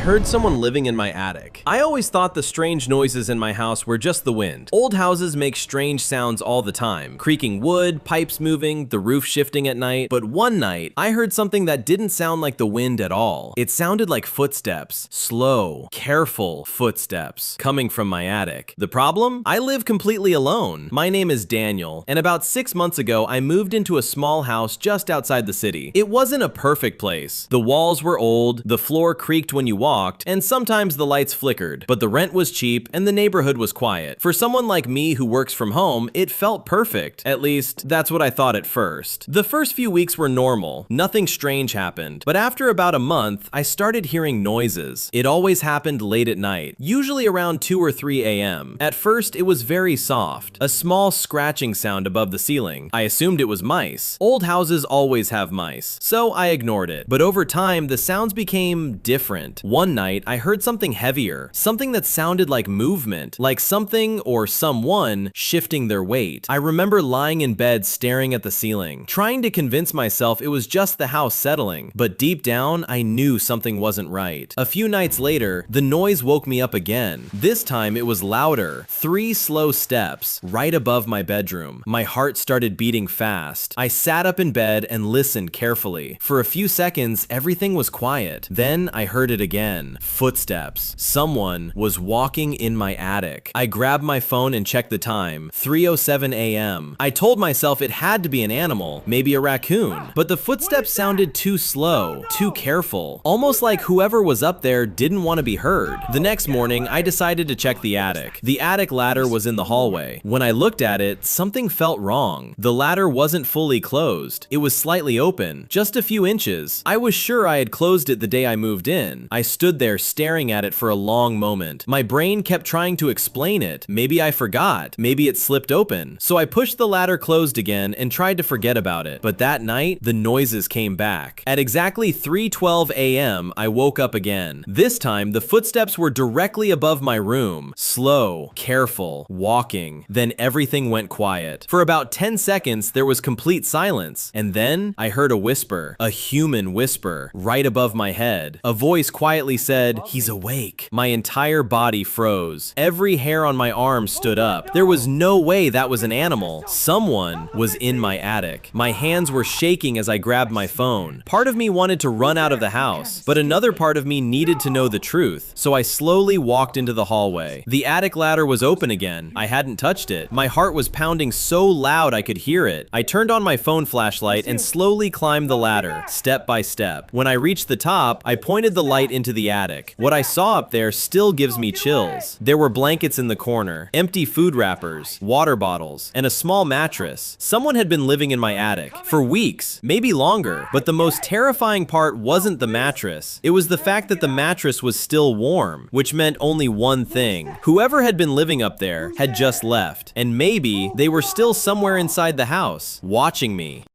heard someone living in my attic. I always thought the strange noises in my house were just the wind. Old houses make strange sounds all the time. Creaking wood, pipes moving, the roof shifting at night. But one night, I heard something that didn't sound like the wind at all. It sounded like footsteps. Slow, careful footsteps coming from my attic. The problem? I live completely alone. My name is Daniel, and about 6 months ago, I moved into a small house just outside the city. It wasn't a perfect place. The walls were old, the floor creaked when you walked, and sometimes the lights flickered, but the rent was cheap and the neighborhood was quiet. For someone like me who works from home, it felt perfect. At least, that's what I thought at first. The first few weeks were normal. Nothing strange happened. But after about a month, I started hearing noises. It always happened late at night, usually around 2 or 3 a.m. At first, it was very soft, a small scratching sound above the ceiling. I assumed it was mice. Old houses always have mice, so I ignored it. But over time, the sounds became different. One night, I heard something heavier, something that sounded like movement, like something or someone shifting their weight. I remember lying in bed staring at the ceiling, trying to convince myself it was just the house settling, but deep down, I knew something wasn't right. A few nights later, the noise woke me up again. This time, it was louder. 3 slow steps, right above my bedroom. My heart started beating fast. I sat up in bed and listened carefully. For a few seconds, everything was quiet. Then I heard it again. Footsteps. Someone was walking in my attic. I grabbed my phone and checked the time. 3:07 a.m. I told myself it had to be an animal, maybe a raccoon. But the footsteps sounded too slow, too careful. Almost like whoever was up there didn't want to be heard. The next morning, I decided to check the attic. The attic ladder was in the hallway. When I looked at it, something felt wrong. The ladder wasn't fully closed. It was slightly open, just a few inches. I was sure I had closed it the day I moved in. I stood there staring at it for a long moment. My brain kept trying to explain it. Maybe I forgot. Maybe it slipped open. So I pushed the ladder closed again and tried to forget about it. But that night, the noises came back. At exactly 3:12 a.m., I woke up again. This time, the footsteps were directly above my room. Slow, careful, walking. Then everything went quiet. For about 10 seconds, there was complete silence. And then I heard a whisper, a human whisper, right above my head. A voice quietly said, "He's awake." My entire body froze. Every hair on my arm stood up. There was no way that was an animal. Someone was in my attic. My hands were shaking as I grabbed my phone. Part of me wanted to run out of the house, but another part of me needed to know the truth. So I slowly walked into the hallway. The attic ladder was open again. I hadn't touched it. My heart was pounding so loud I could hear it. I turned on my phone flashlight and slowly climbed the ladder, step by step. When I reached the top, I pointed the light into the attic. What I saw up there still gives me chills. There were blankets in the corner, empty food wrappers, water bottles, and a small mattress. Someone had been living in my attic for weeks, maybe longer. But the most terrifying part wasn't the mattress. It was the fact that the mattress was still warm, which meant only one thing. Whoever had been living up there had just left, and maybe they were still somewhere inside the house, watching me.